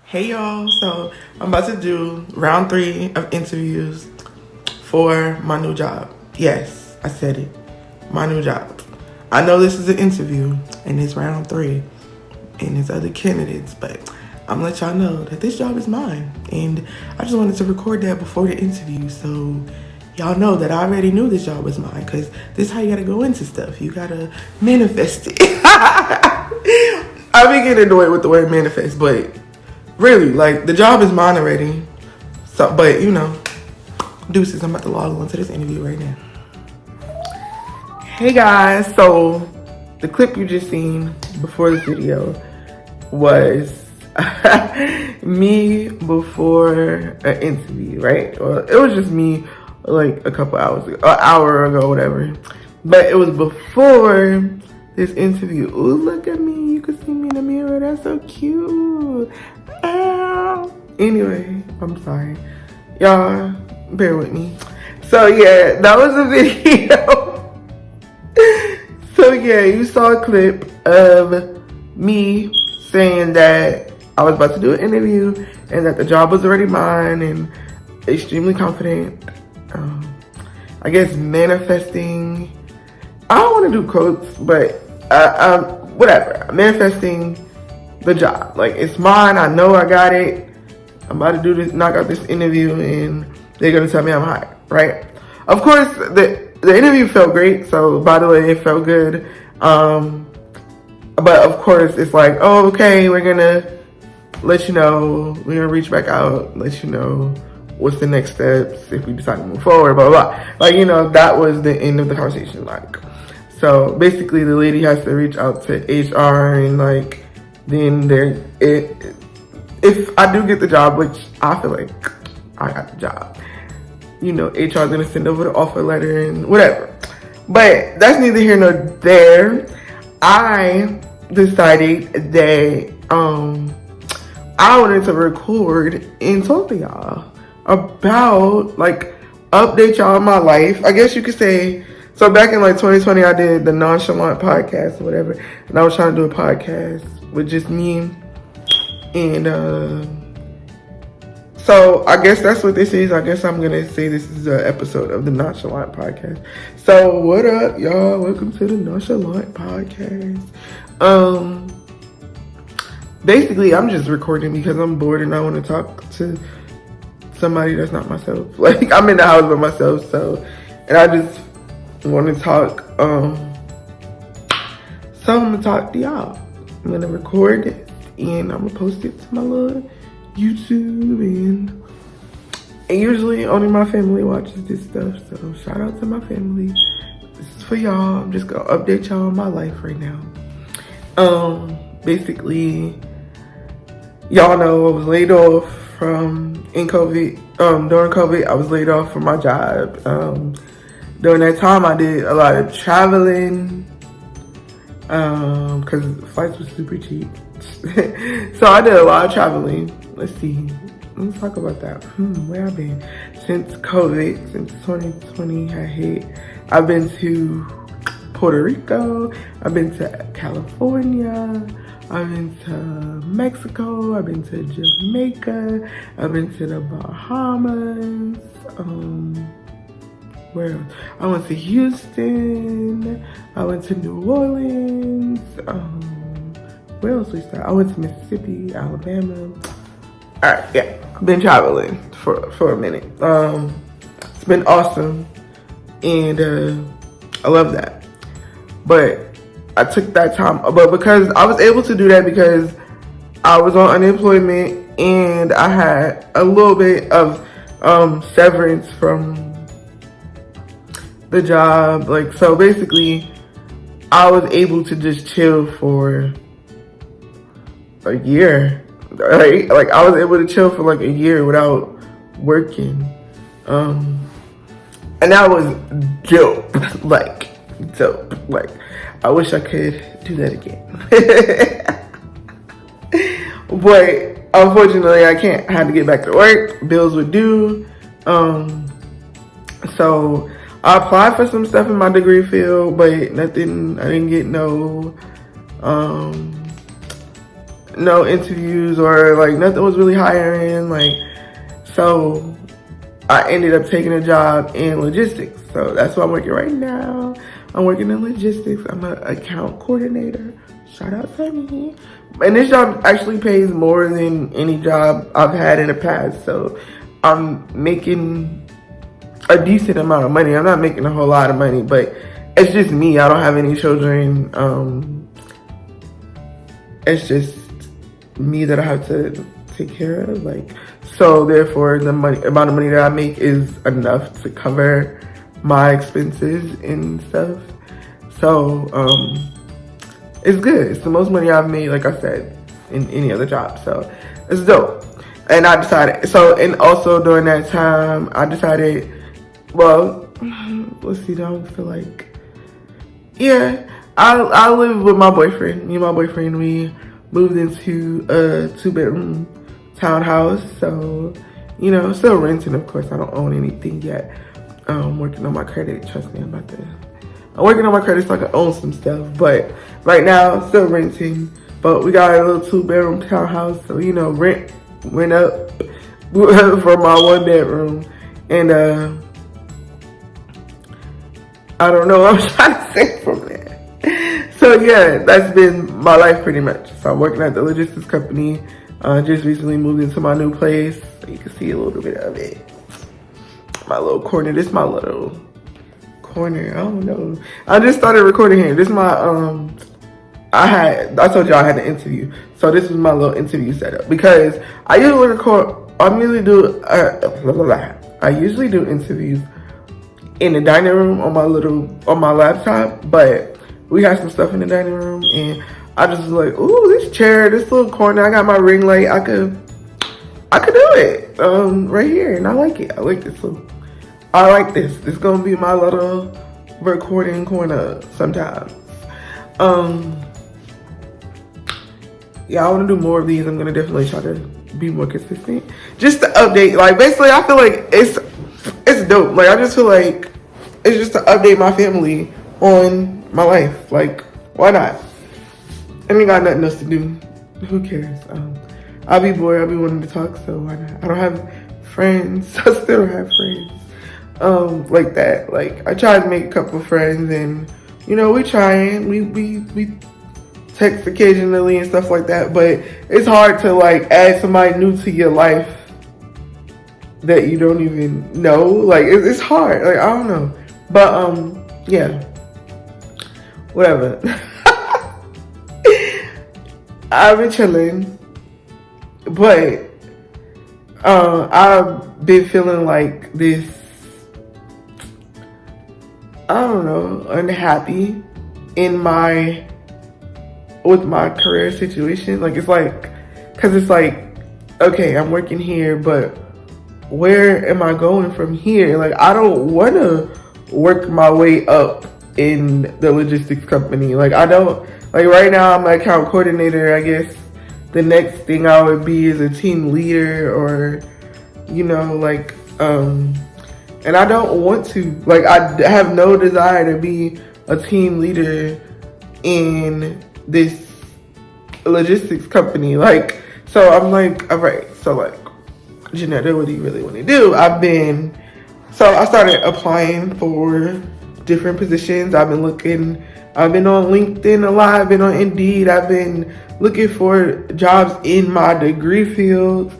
Hey y'all, so I'm about to do round 3 of interviews for my new job. Yes, I said it, my new job. I know this is an interview and it's round 3 and there's other candidates, but I'm gonna let y'all know that this job is mine. And I just wanted to record that before the interview so y'all know that I already knew this job was mine, because this is how you gotta go into stuff. You gotta manifest it. I be getting annoyed with the word manifest, but really, like, the job is mine already. So, but you know, deuces, I'm about to log on to this interview right now. Hey guys, so the clip you just seen before this video was me before an interview, right? Well, it was just me like a couple hours ago, an hour ago, whatever. But it was before this interview. Ooh, look at me. You can see me in the mirror. That's so cute. Ow. Anyway, I'm sorry. Y'all, bear with me. So yeah, that was a video. So yeah, you saw a clip of me saying that I was about to do an interview and that the job was already mine, and extremely confident. I guess manifesting. I don't want to do quotes, but whatever. Manifesting the job. Like, it's mine. I know I got it. I'm about to do this, knock out this interview, and they're gonna tell me I'm hired, right? Of course, the interview felt great. So, by the way, it felt good. But of course, it's like, oh, okay, we're gonna let you know. We're gonna reach back out, let you know what's the next steps if we decide to move forward, blah, blah, blah. Like, you know, that was the end of the conversation. Like, so basically the lady has to reach out to HR, and like, then if I do get the job, which I feel like I got the job, you know, HR is gonna send over the offer letter and whatever. But that's neither here nor there. I decided that I wanted to record and talk to y'all about, like, update y'all on my life, I guess you could say. So back in like 2020, I did the Non-Chalant podcast or whatever, and I was trying to do a podcast with just me. And so I guess that's what this is. I guess I'm gonna say this is an episode of the Non-Chalant podcast. So what up, y'all? Welcome to the Non-Chalant podcast. Basically, I'm just recording because I'm bored and I want to talk to somebody that's not myself. Like, I'm in the house by myself, so, and I just want to talk. So I'm gonna talk to y'all. I'm gonna record it and I'm gonna post it to my little YouTube, and usually only my family watches this stuff. So shout out to my family. This is for y'all. I'm just gonna update y'all on my life right now. Basically, y'all know I was laid off in COVID. During COVID, I was laid off from my job. During that time, I did a lot of traveling because flights were super cheap. So I did a lot of traveling. Let's see. Let's talk about that. Where I've been since COVID, since 2020 had hit. I've been to Puerto Rico. I've been to California. I've been to Mexico. I've been to Jamaica. I've been to the Bahamas. Where else? I went to Houston. I went to New Orleans. Where else we start? I went to Mississippi, Alabama. All right, yeah. I've been traveling for a minute. It's been awesome, and I love that. But I took that time, but because I was able to do that because I was on unemployment and I had a little bit of severance from the job. Like, so basically I was able to just chill for a year, right? Like, I was able to chill for like a year without working, and that was dope. Like, dope. Like, I wish I could do that again. But unfortunately I can't. I had to get back to work. Bills were due. So I applied for some stuff in my degree field, but nothing. I didn't get no no interviews or like nothing was really hiring. Like, so I ended up taking a job in logistics. So that's what I'm working right now. I'm working in logistics. I'm an account coordinator. Shout out to me. And this job actually pays more than any job I've had in the past. So I'm making a decent amount of money. I'm not making a whole lot of money, but it's just me. I don't have any children. It's just me that I have to take care of. Like, so therefore the amount of money that I make is enough to cover my expenses and stuff. So it's good. It's the most money I've made, like I said, in any other job. So it's dope. And I decided, and also during that time, I decided, well, let's see, I don't feel like, yeah, I live with my boyfriend. Me and my boyfriend, we moved into a 2-bedroom townhouse. So, you know, still renting, of course. I don't own anything yet. Working on my credit. Trust me, I'm working on my credit so I can own some stuff. But right now, still renting. But we got a little 2-bedroom townhouse. So, you know, rent went up for my 1-bedroom. And I don't know what I'm trying to say from there. So yeah, that's been my life pretty much. So I'm working at the logistics company. Just recently moved into my new place. So you can see a little bit of it. My little corner. This is my little corner. I don't know. I just started recording here. This is my I told y'all I had an interview. So this is my little interview setup because I usually do interviews in the dining room on my laptop, but we had some stuff in the dining room and I just was like, ooh, this chair, this little corner, I got my ring light, I could do it right here, and I like it. I like this. So I like this. This is gonna be my little recording corner sometimes. Yeah, I want to do more of these. I'm gonna definitely try to be more consistent. Just to update, like basically, I feel like it's dope. Like I just feel like it's just to update my family on my life. Like, why not? I ain't got nothing else to do. Who cares? I'll be bored. I'll be wanting to talk. So why not? I don't have friends. I still don't have friends. Like that. Like I tried to make a couple friends, and you know we trying. We text occasionally and stuff like that. But it's hard to like add somebody new to your life that you don't even know. Like it's hard. Like I don't know. But yeah. Whatever. I've been chilling, but I've been feeling like this, I don't know, unhappy with my career situation. Like it's like, cause it's like, okay, I'm working here, but where am I going from here? Like I don't want to work my way up in the logistics company. Like I don't, like right now I'm an account coordinator. I guess the next thing I would be is a team leader, or, you know, like, and I don't want to, like I have no desire to be a team leader in this logistics company. Like, so I'm like, all right, so like, Janetta, what do you really want to do? So I started applying for different positions. I've been on LinkedIn a lot. I've been on Indeed. I've been looking for jobs in my degree field.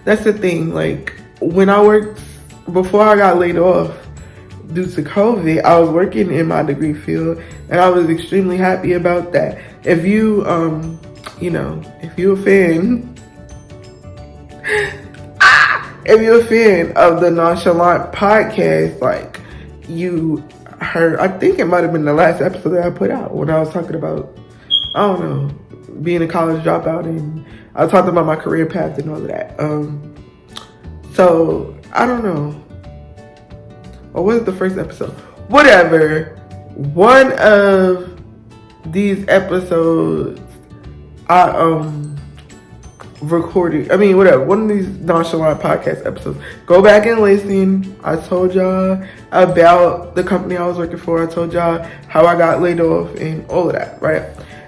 That's the thing. Like when I worked, before I got laid off due to COVID, I was working in my degree field and I was extremely happy about that. If you, you know, if you're a fan, if you're a fan of the Non-Chalant podcast, like you heard, I think it might have been the last episode that I put out when I was talking about, I don't know, being a college dropout, and I talked about my career path and all of that. So I don't know. Or was it the first episode? Whatever. One of these episodes I recorded, one of these Non-Chalant podcast episodes. Go back and listen. I told y'all about the company I was working for. I told y'all how I got laid off and all of that, right?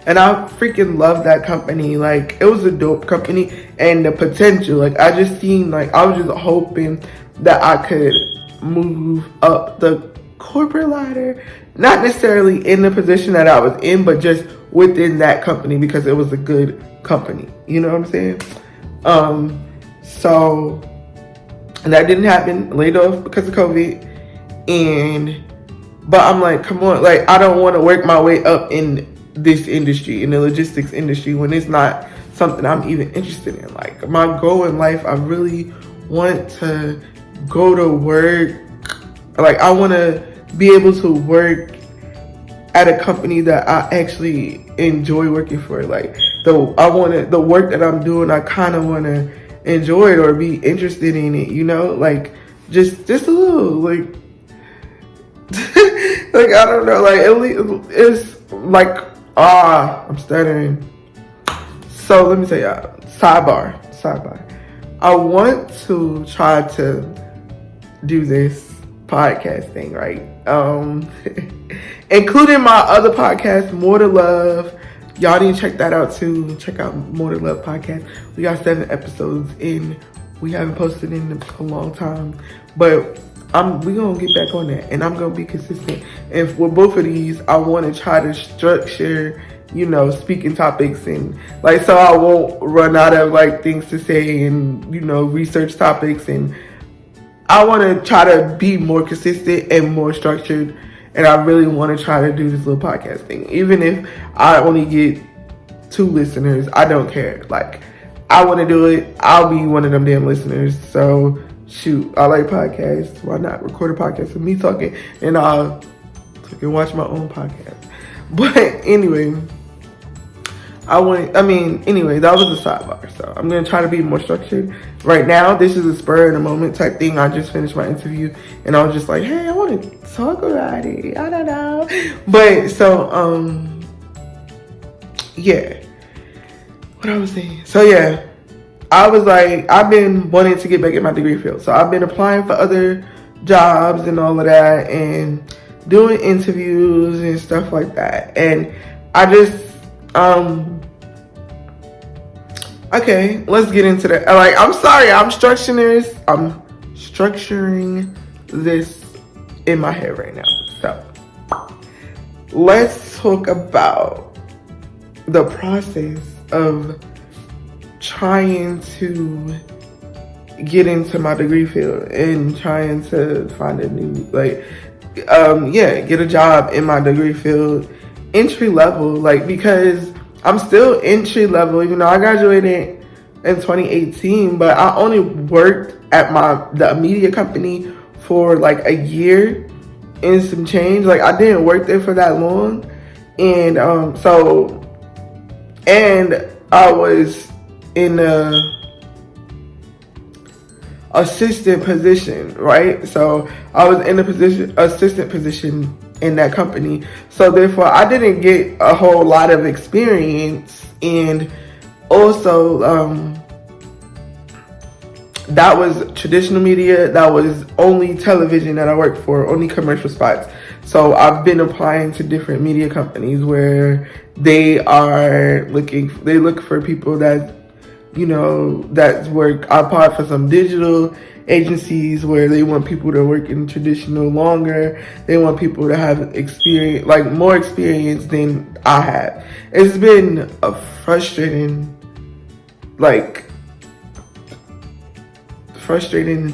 And I freaking love that company. Like, it was a dope company, and the potential, like, I just seen, like, I was just hoping that I could move up the corporate ladder, not necessarily in the position that I was in, but just within that company, because it was a good company. You know what I'm saying? So that didn't happen. Laid off because of COVID. But I'm like, come on, like, I don't want to work my way up in this industry, in the logistics industry, when it's not something I'm even interested in. Like, my goal in life, I really want to go to work. Like, I want to be able to work at a company that I actually enjoy working for. Like, the work that I'm doing, I kind of want to enjoy it or be interested in it, you know? Like, just a little, like, like, I don't know, like, at least it's like, I'm stuttering. So let me tell y'all, sidebar. I want to try to do this podcast thing, right? Including my other podcast, More to Love. Y'all need to check that out too. Check out More to Love podcast. We got 7 episodes in. We haven't posted in a long time, but we gonna get back on that, and I'm gonna be consistent. And with both of these, I want to try to structure, you know, speaking topics, and like, so I won't run out of like things to say, and, you know, research topics. And I want to try to be more consistent and more structured. And I really want to try to do this little podcast thing. Even if I only get 2 listeners, I don't care. Like, I want to do it. I'll be one of them damn listeners. So, shoot, I like podcasts. Why not record a podcast with me talking, and I'll watch my own podcast. But anyway, that was a sidebar. So I'm going to try to be more structured. Right now, this is a spur in the moment type thing. I just finished my interview, and I was just like, hey, I want to talk about it. I don't know. But so, yeah. What I was saying. So yeah, I was like, I've been wanting to get back in my degree field. So I've been applying for other jobs and all of that, and doing interviews and stuff like that. And I just, okay, let's get into that. Like, I'm sorry, I'm structuring this in my head right now. So let's talk about the process of trying to get into my degree field and trying to find a new, like, get a job in my degree field, entry level, like, because I'm still entry level, even though I graduated in 2018, but I only worked at the media company for like a year and some change. Like, I didn't work there for that long. And and I was in a assistant position, right? So I was in assistant position in that company. So therefore, I didn't get a whole lot of experience. And also, that was traditional media. That was only television that I worked for, only commercial spots. So I've been applying to different media companies where they look for people that, you know, that work. I applied for some digital agencies where they want people to work in traditional longer. They want people to have experience, like more experience than I have. It's been a frustrating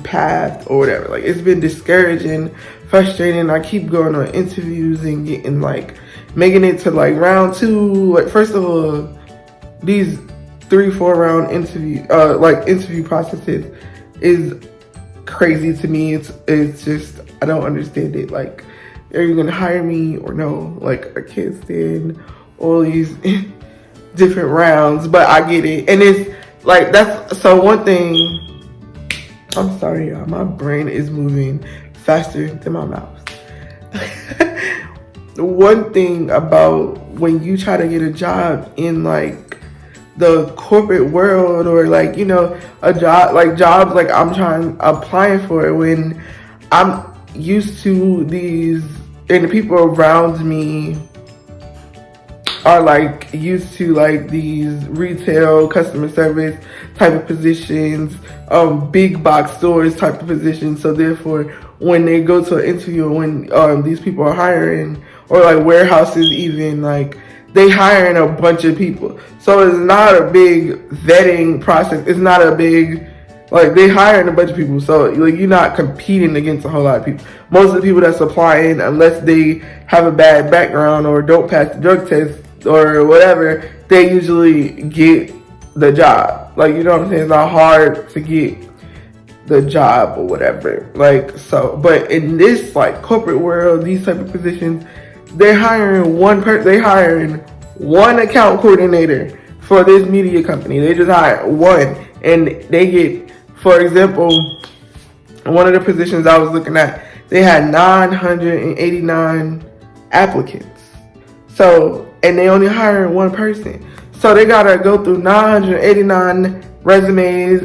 path or whatever. Like, it's been discouraging, frustrating. I keep going on interviews and getting, like, making it to like round 2. Like, first of all, these 3-4 round interview processes is crazy to me. It's just, I don't understand it. Like, are you gonna hire me or no? Like, I can't stand all these different rounds, but I get it. And it's like, that's, so one thing, I'm sorry, y'all, my brain is moving faster than my mouth. One thing about when you try to get a job in like the corporate world, or like, you know, a job, like jobs like I'm applying for, when I'm used to these, and the people around me are like used to like these retail customer service type of positions, big box stores type of positions. So therefore, when they go to an interview, when these people are hiring, or like warehouses, even like they hiring a bunch of people. So it's not a big vetting process. It's not a big, like, they hiring a bunch of people. So like you're not competing against a whole lot of people. Most of the people that's applying, unless they have a bad background or don't pass the drug test or whatever, they usually get the job. Like, you know what I'm saying? It's not hard to get the job or whatever. Like, so, but in this like corporate world, these type of positions, they're hiring one person. They hiring one account coordinator for this media company. They just hire one, and they get, for example, one of the positions I was looking at, they had 989 applicants. So, and they only hiring one person. So they gotta go through 989 resumes,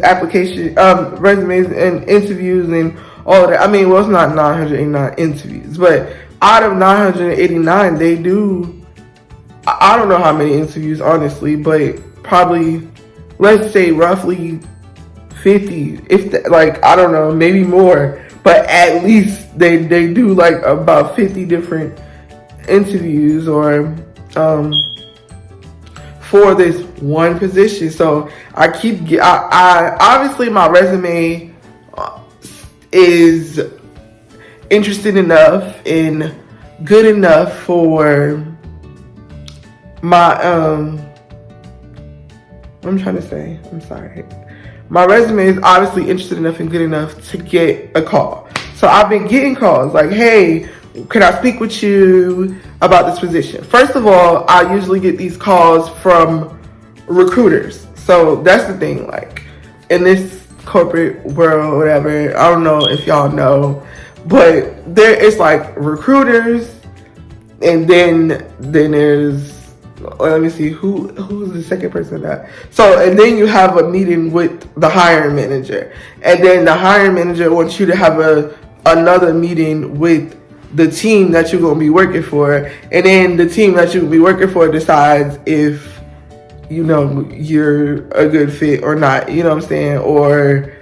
resumes and interviews and all of that. I mean, well, it's not 989 interviews, but out of 989, they do, I don't know how many interviews, honestly, but probably, let's say roughly 50, if the, like, I don't know, maybe more, but at least they do like about 50 different interviews or for this one position. So I obviously my resume is interested enough and good enough for my what I'm trying to say, I'm sorry. My resume is obviously interested enough and good enough to get a call. So I've been getting calls like, hey, can I speak with you about this position? First of all, I usually get these calls from recruiters. So that's the thing, like in this corporate world, whatever, I don't know if y'all know, but there it's like recruiters, and then there's, let me see, who's the second person that. So, and then you have a meeting with the hiring manager, and then the hiring manager wants you to have another meeting with the team that you're gonna be working for, and then the team that you're gonna be working for decides if, you know, you're a good fit or not. You know what I'm saying? Or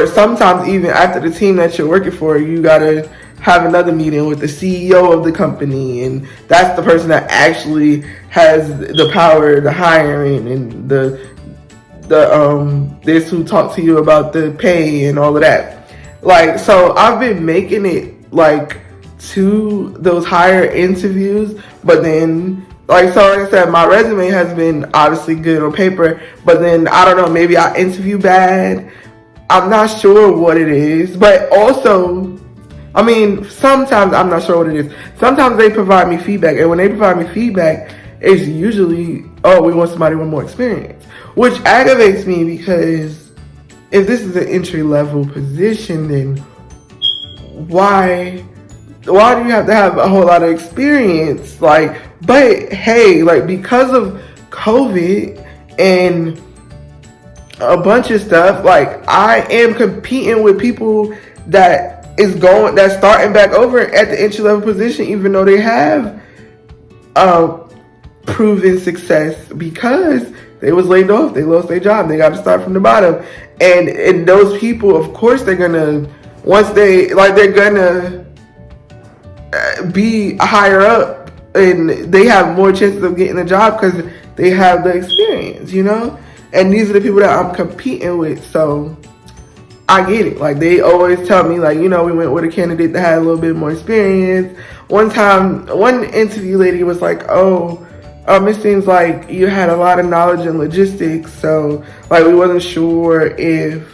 sometimes even after the team that you're working for, you gotta have another meeting with the CEO of the company, and that's the person that actually has the power, the hiring, and this who talk to you about the pay and all of that. Like, so I've been making it like to those higher interviews, but then like I said, my resume has been obviously good on paper, but then I don't know, maybe I interview bad. I'm not sure what it is, but also, I mean, sometimes I'm not sure what it is. Sometimes they provide me feedback, and when they provide me feedback, it's usually, oh, we want somebody with more experience, which aggravates me, because if this is an entry-level position, then why do you have to have a whole lot of experience? Like, but hey, like, because of COVID and a bunch of stuff, like, I am competing with people that's starting back over at the entry level position, even though they have proven success because they was laid off, they lost their job, they got to start from the bottom, and those people, of course, they're gonna, once they're gonna be higher up, and they have more chances of getting a job because they have the experience, you know. And these are the people that I'm competing with, so I get it. Like, they always tell me, like, you know, we went with a candidate that had a little bit more experience. One time, one interview lady was like, it seems like you had a lot of knowledge in logistics, so, like, we wasn't sure if,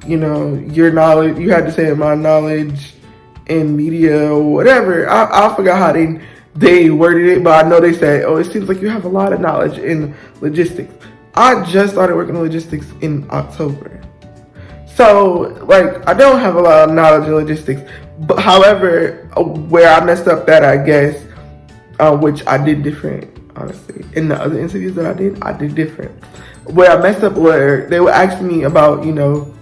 you know, your knowledge, you had to say my knowledge in media or whatever. I forgot how they worded it, but I know they said, it seems like you have a lot of knowledge in logistics. I just started working in logistics in October. So, like, I don't have a lot of knowledge in logistics. But however, where I messed up that, I guess, which I did different, honestly. In the other interviews that I did different. Where I messed up, where they were asking me about, you know,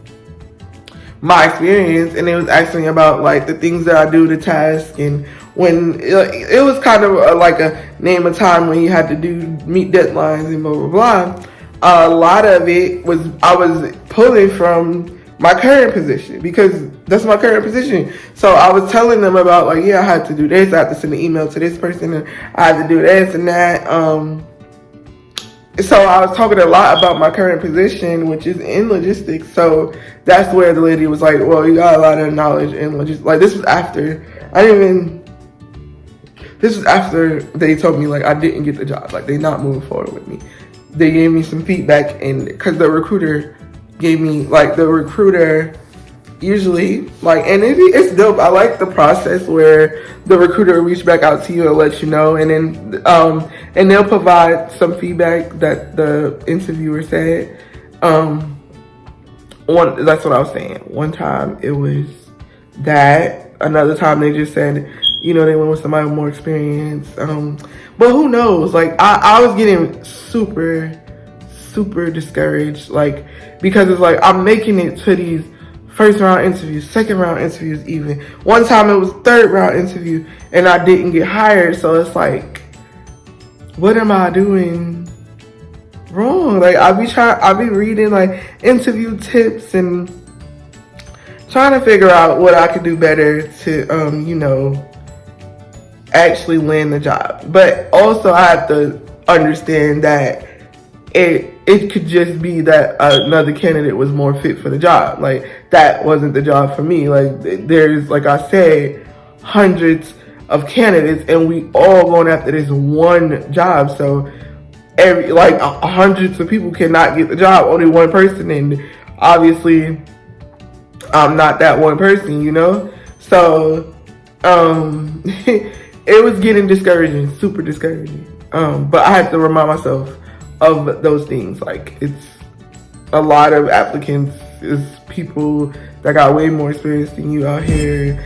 my experience, and they was asking me about, like, the things that I do, the task, and when it was kind of like a name a time when you had to meet deadlines and blah blah blah. A lot of it was I was pulling from my current position because that's my current position. So I was telling them about like, yeah, I had to do this, I had to send an email to this person, and I had to do this and that. So I was talking a lot about my current position, which is in logistics. So that's where the lady was like, well, you got a lot of knowledge in logistics. Like this was after this was after they told me like I didn't get the job. Like they not moving forward with me. They gave me some feedback, and because the recruiter gave me like the recruiter usually like, and it's dope. I like the process where the recruiter will reach back out to you and let you know, and then and they'll provide some feedback that the interviewer said. That's what I was saying. One time it was that. Another time they just said, you know, they went with somebody with more experience. But who knows? Like I was getting super discouraged, like because it's like I'm making it to these first round interviews, second round interviews, even one time it was third round interview and I didn't get hired. So it's like, what am I doing wrong? Like I be reading like interview tips and trying to figure out what I could do better to you know, actually land the job. But also I have to understand that it could just be that another candidate was more fit for the job. Like that wasn't the job for me. Like there's, like I said, hundreds of candidates and we all going after this one job. So hundreds of people cannot get the job, only one person, and obviously I'm not that one person, you know? So it was getting discouraging, super discouraging. But I had to remind myself of those things. Like it's a lot of applicants, is people that got way more experience than you out here.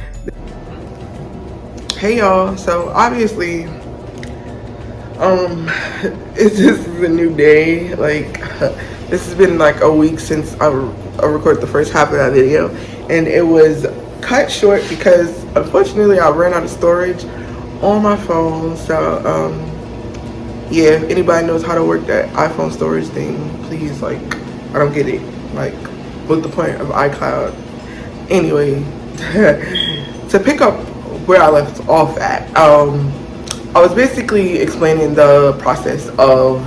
Hey y'all, so obviously it's just a new day. Like this has been like a week since I recorded the first half of that video, and it was cut short because unfortunately I ran out of storage on my phone. So yeah, if anybody knows how to work that iPhone storage thing, please, like, I don't get it. Like, what's the point of iCloud? Anyway, to pick up where I left off at, I was basically explaining the process of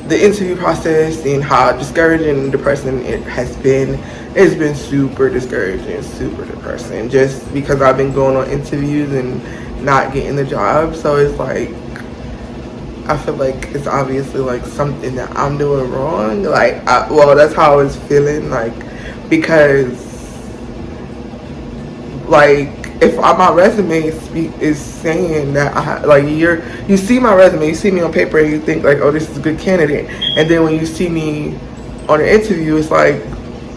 the interview process and how discouraging and depressing it has been. It's been super discouraging, super depressing, just because I've been going on interviews and not getting the job. So it's like, I feel like it's obviously like something that I'm doing wrong. Like, well, that's how I was feeling, like, because like if my resume is saying that you see my resume, you see me on paper and you think like, oh, this is a good candidate, and then when you see me on an interview, it's like,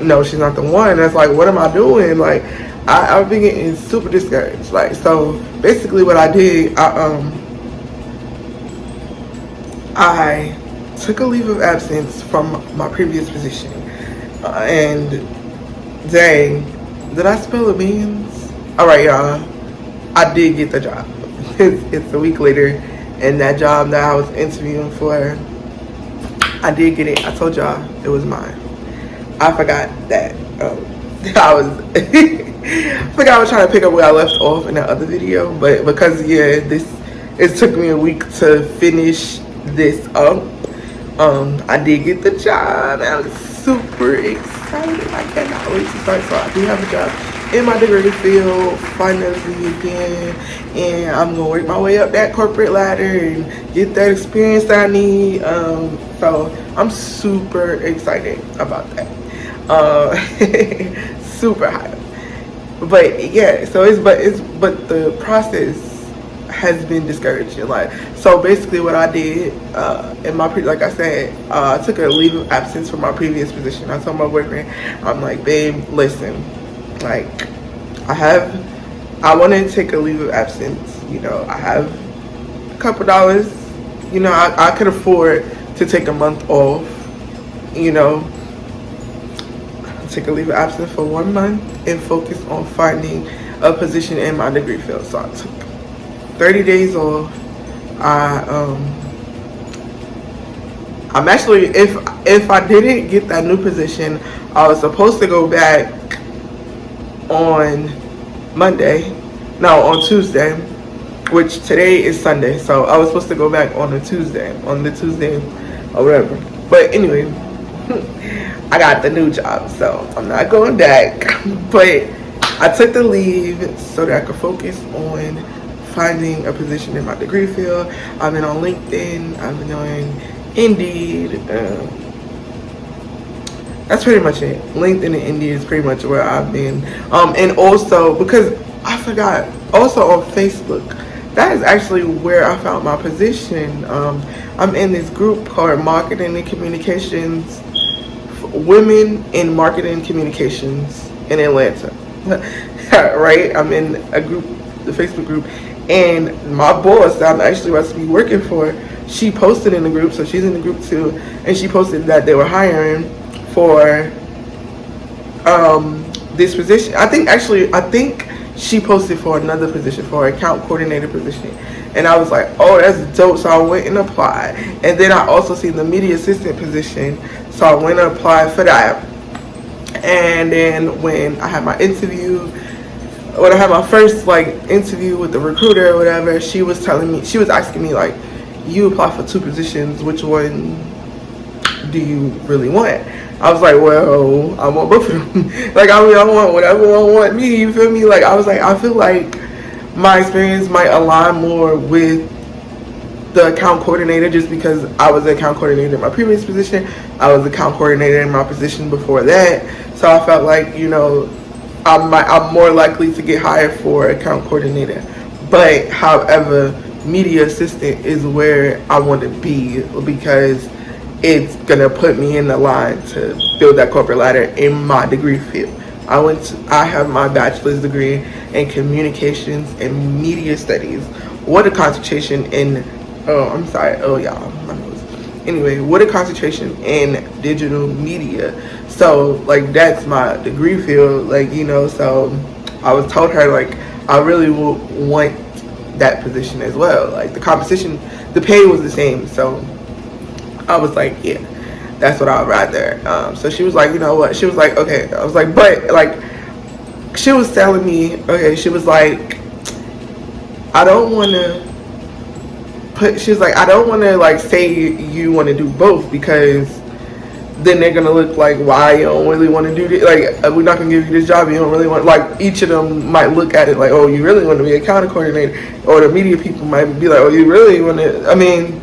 no, she's not the one. That's like, what am I doing? Like I've been getting super discouraged. Like, so basically what I did, I took a leave of absence from my previous position, and dang, did I spill the beans? All right, y'all, I did get the job. It's a week later, and that job that I was interviewing for, I did get it. I told y'all it was mine. I forgot that I was trying to pick up where I left off in that other video, but because it took me a week to finish this up. I did get the job. I was super excited. I cannot wait to start. So I do have a job in my degree field finally again, and I'm gonna work my way up that corporate ladder and get that experience that I need. So I'm super excited about that. Super hyped. But yeah, so but the process has been discouraging. Like, so basically what I did in my like I said, I took a leave of absence from my previous position. I told my boyfriend, I'm like, babe, listen, like I want to take a leave of absence. You know, I have a couple dollars. You know, I could afford to take a month off. You know, take a leave of absence for 1 month and focus on finding a position in my degree field. So I took 30 days off. I I'm actually, if I didn't get that new position, I was supposed to go back on Monday. No, on Tuesday, which today is Sunday. So I was supposed to go back on the Tuesday or whatever. But anyway, I got the new job, so I'm not going back. But I took the leave so that I could focus on finding a position in my degree field. I've been on LinkedIn. I've been on Indeed. That's pretty much it. LinkedIn and Indeed is pretty much where I've been. And also, because I forgot, also on Facebook. That is actually where I found my position. I'm in this group called Marketing and Communications, Women in Marketing and Communications in Atlanta. Right? I'm in a group, the Facebook group, and my boss that I'm actually about to be working for, she posted in the group, so she's in the group too, and she posted that they were hiring for this position. I think she posted for another position, for an account coordinator position. And I was like, oh, that's dope. So I went and applied. And then I also seen the media assistant position. So I went and applied for that. And then when I had my interview, when I had my first interview with the recruiter or whatever, she was asking me like, you apply for 2 positions, which one do you really want? I was like, well, I want both of them. I want whatever I want me, you feel me? I was like, I feel like my experience might align more with the account coordinator, just because I was an account coordinator in my previous position. I was account coordinator in my position before that. So I felt like, I'm more likely to get hired for account coordinator. But however, media assistant is where I want to be, because it's gonna put me in the line to build that corporate ladder in my degree field. I have my bachelor's degree in communications and media studies. What a concentration in my nose. Anyway, what a concentration in digital media. So that's my degree field, so I was told her I really would want that position as well. The competition, the pay was the same, so I was like, yeah, that's what I'd rather. So she was like, you know what? She was like, okay. I was like, but she was telling me, okay, she was like, I don't want to say you want to do both, because then they're going to look like, why you don't really want to do this? We're not going to give you this job. You don't really want, each of them might look at it like, oh, you really want to be a account coordinator? Or the media people might be like, oh, you really want to,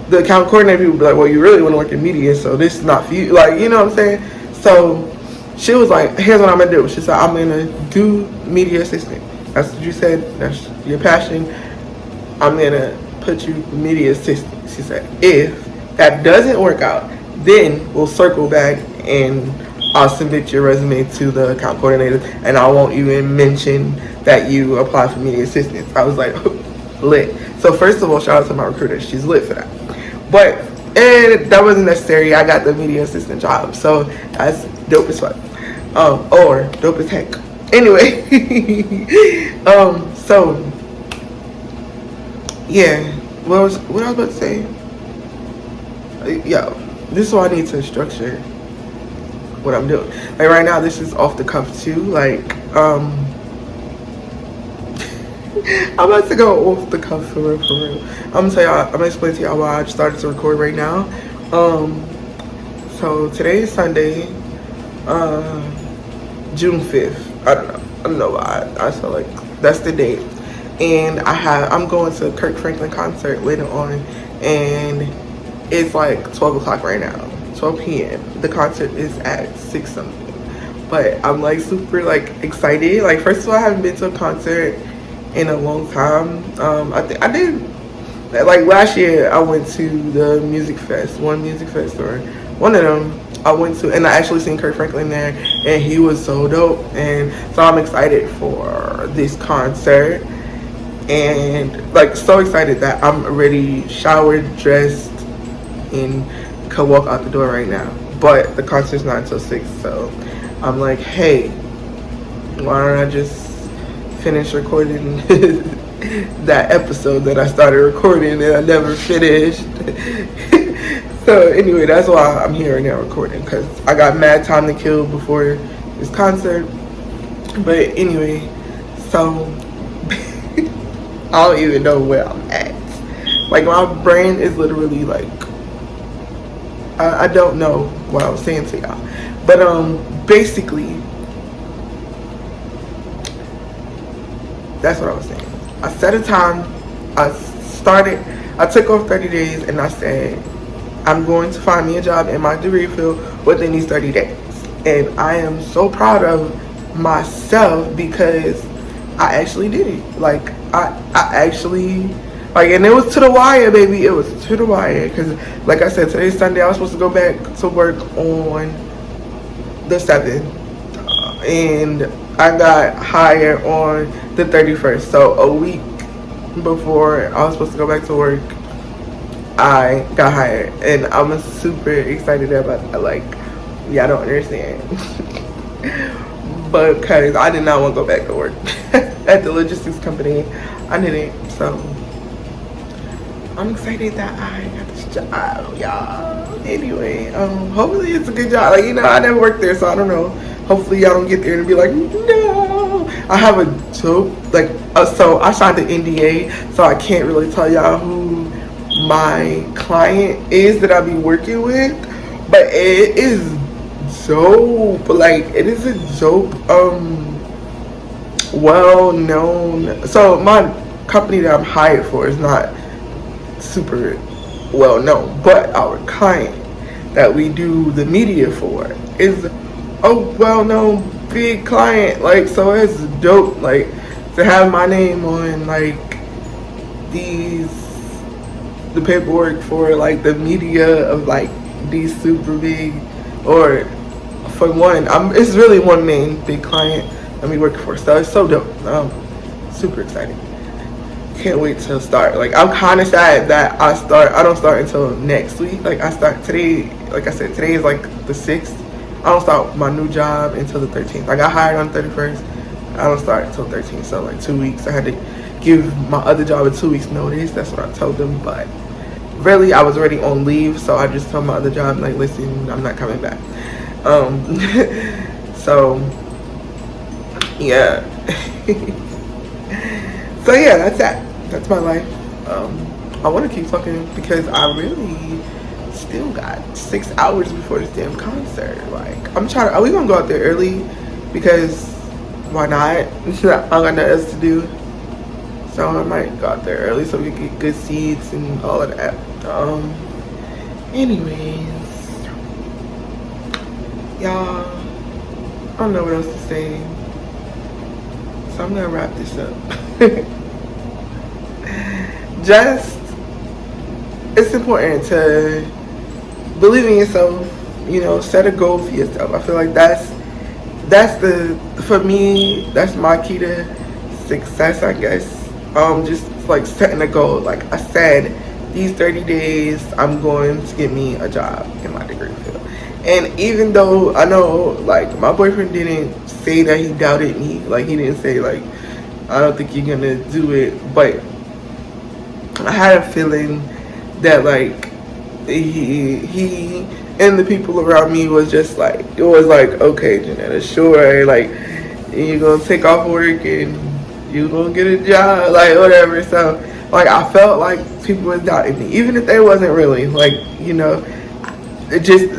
the account coordinator people be like, well, you really want to work in media, so this is not for you. You know what I'm saying? So she was like, here's what I'm going to do. She said, I'm going to do media assistant. That's what you said. That's your passion. I'm going to put you media assistant. She said, if that doesn't work out, then we'll circle back and I'll submit your resume to the account coordinator, and I won't even mention that you applied for media assistant. I was like, lit. So first of all, shout out to my recruiter. She's lit for that. But that wasn't necessary. I got the media assistant job, so that's dope as fuck, or dope as heck. Anyway, so yeah, what I was about to say? Yo, this is why I need to structure what I'm doing. Right now, this is off the cuff too. I'm about to go off the cuff for real. I'm gonna explain to y'all why I started to record right now. So today is Sunday, June 5th. I don't know why. I feel like that's the date. And I'm going to a Kirk Franklin concert later on, and it's 12 o'clock right now, 12 p.m. The concert is at 6 something. But I'm super excited. First of all, I haven't been to a concert in a long time. I did last year. I went to the music fest, one of them I went to, and I actually seen Kirk Franklin there, and he was so dope. And so I'm excited for this concert, and so excited that I'm already showered, dressed, and could walk out the door right now. But the concert's not until 6, so I'm like, hey, why don't I just finish recording that episode that I started recording and I never finished. So anyway, that's why I'm here right now recording, because I got mad time to kill before this concert. But anyway, so I don't even know where I'm at. Like, my brain is literally like, I don't know what I was saying to y'all. But basically, that's what I was saying. I set a time. I took off 30 days and I said, I'm going to find me a job in my degree field within these 30 days. And I am so proud of myself because I actually did it. Like, I actually, like, and it was to the wire, baby. It was to the wire. Because, like I said, today's Sunday. I was supposed to go back to work on the 7th. And I got hired on the 31st. So a week before I was supposed to go back to work, I got hired. And I'm super excited about that. Like, y'all don't understand. But because I did not want to go back to work at the logistics company. I didn't. So I'm excited that I got this job, y'all. Anyway, hopefully it's a good job. Like, you know, I never worked there, so I don't know. Hopefully y'all don't get there and be like, no. I have a joke, like, so I signed the NDA, so I can't really tell y'all who my client is that I be working with, but it is dope. Like, it is a dope, well known. So my company that I'm hired for is not super well known, but our client that we do the media for is a well known big client. Like, so it's dope, like, to have my name on like the paperwork for like the media of like these super big, or for one, it's really one main big client that we work for. So it's so dope. Super excited. Can't wait to start. Like, I'm kind of sad that I don't start until next week. Like, I start today. Like I said, today is like the 6th. I don't start my new job until the 13th. I got hired on the 31st. I don't start until 13th. So like 2 weeks. I had to give my other job a 2 weeks notice. That's what I told them. But really, I was already on leave. So I just told my other job, like, listen, I'm not coming back. So yeah. So yeah, that's that. That's my life. I want to keep talking because I really still got 6 hours before this damn concert. Like, are we gonna go out there early? Because why not? I got nothing else to do. So I might go out there early so we can get good seats and all of that. Anyways, y'all, I don't know what else to say. So I'm gonna wrap this up. Just, it's important to believe in yourself, you know, set a goal for yourself. I feel like for me, that's my key to success, I guess. Just like setting a goal. Like I said, these 30 days, I'm going to get me a job in my degree field. And even though I know, like, my boyfriend didn't say that he doubted me, like, he didn't say, like, I don't think you're gonna do it, but I had a feeling that, like, he and the people around me was just like, it was like, okay, Janetta, sure, like, you're gonna take off work and you're gonna get a job, like, whatever. So, like, I felt like people was doubting me, even if they wasn't really, like, you know. Just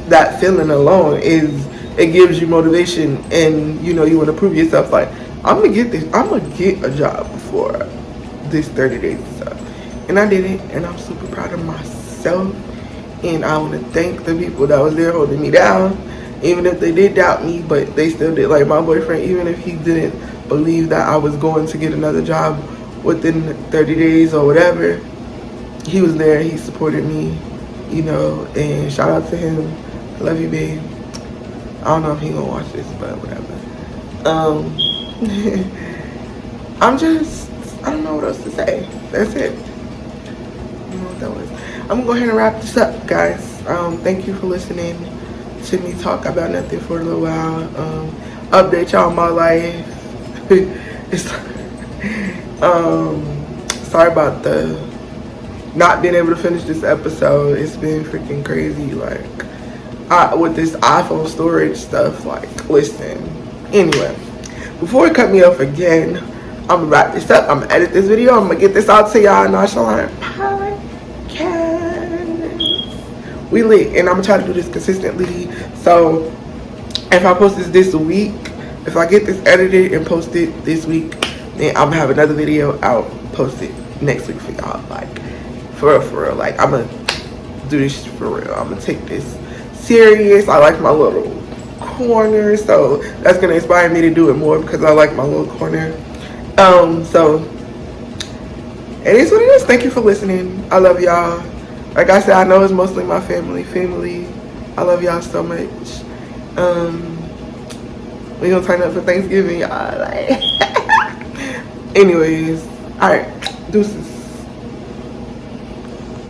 that feeling alone it gives you motivation, and you know, you want to prove yourself, like, I'm gonna get a job before this 30 days is up. And I did it, and I'm super proud of myself, and I want to thank the people that was there holding me down, even if they did doubt me, but they still did. Like, my boyfriend, even if he didn't believe that I was going to get another job within 30 days or whatever, he was there, he supported me, you know, and shout out to him. I love you, babe. I don't know if he gonna watch this, but whatever. I don't know what else to say. That's it. I don't know what that was. I'm gonna go ahead and wrap this up, guys. Thank you for listening to me talk about nothing for a little while. Update y'all on my life. Sorry about the not being able to finish this episode. It's been freaking crazy. Like, with this iPhone storage stuff. Like, listen. Anyway, before it cut me off again, I'm gonna wrap this up. I'm gonna edit this video. I'm gonna get this out to y'all. Non-Chalant podcast. We lit, and I'm gonna try to do this consistently. So, if I post this week, if I get this edited and posted this week, then I'm gonna have another video out, posted next week for y'all. Like, for real. Like, I'm gonna do this for real. I'm gonna take this serious. I like my little corner, so that's gonna inspire me to do it more because I like my little corner. So it is what it is. Thank you for listening. I love y'all. Like I said, I know it's mostly my family. I love y'all so much. We gonna turn up for Thanksgiving, y'all. Like, anyways, all right, deuces.